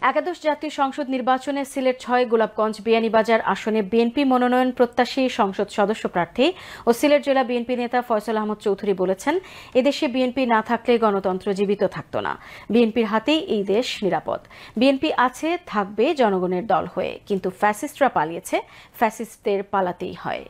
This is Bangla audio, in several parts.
একাদশ জাতীয় সংসদ নির্বাচনে সিলেট ৬ গোলাপগঞ্জ বিয়ানীবাজার আসনে বিএনপি মনোনয়ন প্রত্যাশী সংসদ সদস্য প্রার্থী ও সিলেট জেলা বিএনপি নেতা ফয়সাল আহমদ চৌধুরী বলেছেন, এদেশে বিএনপি না থাকলে গণতন্ত্র জীবিত থাকত না। বিএনপির হাতেই এই দেশ নিরাপদ। বিএনপি আছে, থাকবে জনগণের দল হয়ে, কিন্তু ফ্যাসিস্টরা পালিয়েছে, ফ্যাসিস্টদের পালাতেই হয়।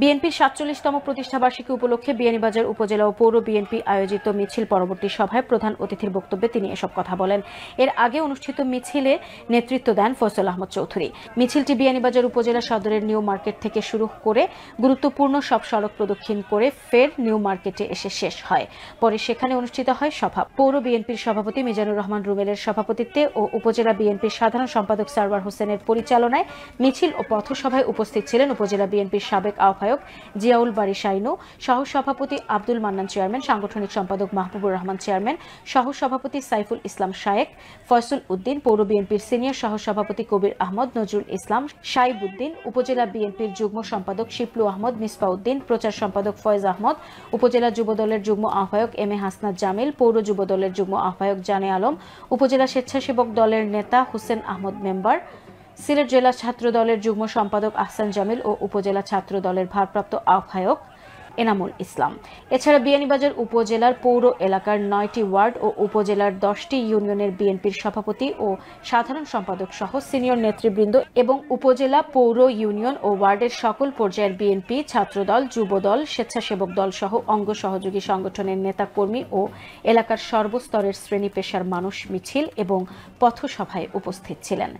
বিএনপির ৪৭তম প্রতিষ্ঠাবার্ষিকী উপলক্ষে বিয়ানীবাজার উপজেলা ও পৌর বিএনপি আয়োজিত মিছিল পরবর্তী সভায় প্রধান অতিথির বক্তব্যে তিনি এসব কথা বলেন। এর আগে অনুষ্ঠিত মিছিলে নেতৃত্ব দেন ফয়সাল আহমদ চৌধুরী। মিছিলটি বিয়ানীবাজার উপজেলা সদরের নিউ মার্কেট থেকে শুরু করে গুরুত্বপূর্ণ সব সড়ক প্রদক্ষিণ করে ফের নিউ মার্কেটে এসে শেষ হয়। পরে সেখানে অনুষ্ঠিত হয় সভা। পৌর বিএনপির সভাপতি মিজানুর রহমান রুবেলের সভাপতিত্বে ও উপজেলা বিএনপির সাধারণ সম্পাদক সারওয়ার হোসেনের পরিচালনায় মিছিল ও পথসভায় উপস্থিত ছিলেন উপজেলা বিএনপির সাবেক আহ্বায়ক জিয়াউল বারী শাইনু, সহসভাপতি আব্দুল মান্নান চেয়ারম্যান, সাংগঠনিক সম্পাদক মাহবুবুর রহমান চেয়ারম্যান, সহসভাপতি সাইফুল ইসলাম শায়েক, ফয়সুল উদ্দিন, পৌর বিএনপির সিনিয়র সহসভাপতি কবির আহমদ, নজরুল ইসলাম, শাইব উদ্দিন, উপজেলা বিএনপির যুগ্ম সম্পাদক শিপলু আহমদ, মিসবা উদ্দিন, প্রচার সম্পাদক ফয়েজ আহমদ, উপজেলা যুবদলের যুগ্ম আহ্বায়ক এম এ হাসনাত জামিল, পৌর যুবদলের যুগ্ম আহ্বায়ক জানে আলম, উপজেলা স্বেচ্ছাসেবক দলের নেতা হুসেন আহমদ মেম্বার, সিলেট জেলা ছাত্র দলের যুগ্ম সম্পাদক আহসান জামিল ও উপজেলা ছাত্র দলের ভারপ্রাপ্ত আহ্বায়ক এনামুল ইসলাম। এছাড়া বিয়ানীবাজার উপজেলার পৌর এলাকার ৯টি ওয়ার্ড ও উপজেলার 10টি ইউনিয়নের বিএনপির সভাপতি ও সাধারণ সম্পাদক সহ সিনিয়র নেতৃবৃন্দ এবং উপজেলা, পৌর, ইউনিয়ন ও ওয়ার্ডের সকল পর্যায়ের বিএনপি, ছাত্রদল, যুবদল, স্বেচ্ছাসেবক দল সহ অঙ্গ সহযোগী সংগঠনের নেতাকর্মী ও এলাকার সর্বস্তরের শ্রেণী পেশার মানুষ মিছিল এবং পথসভায় উপস্থিত ছিলেন।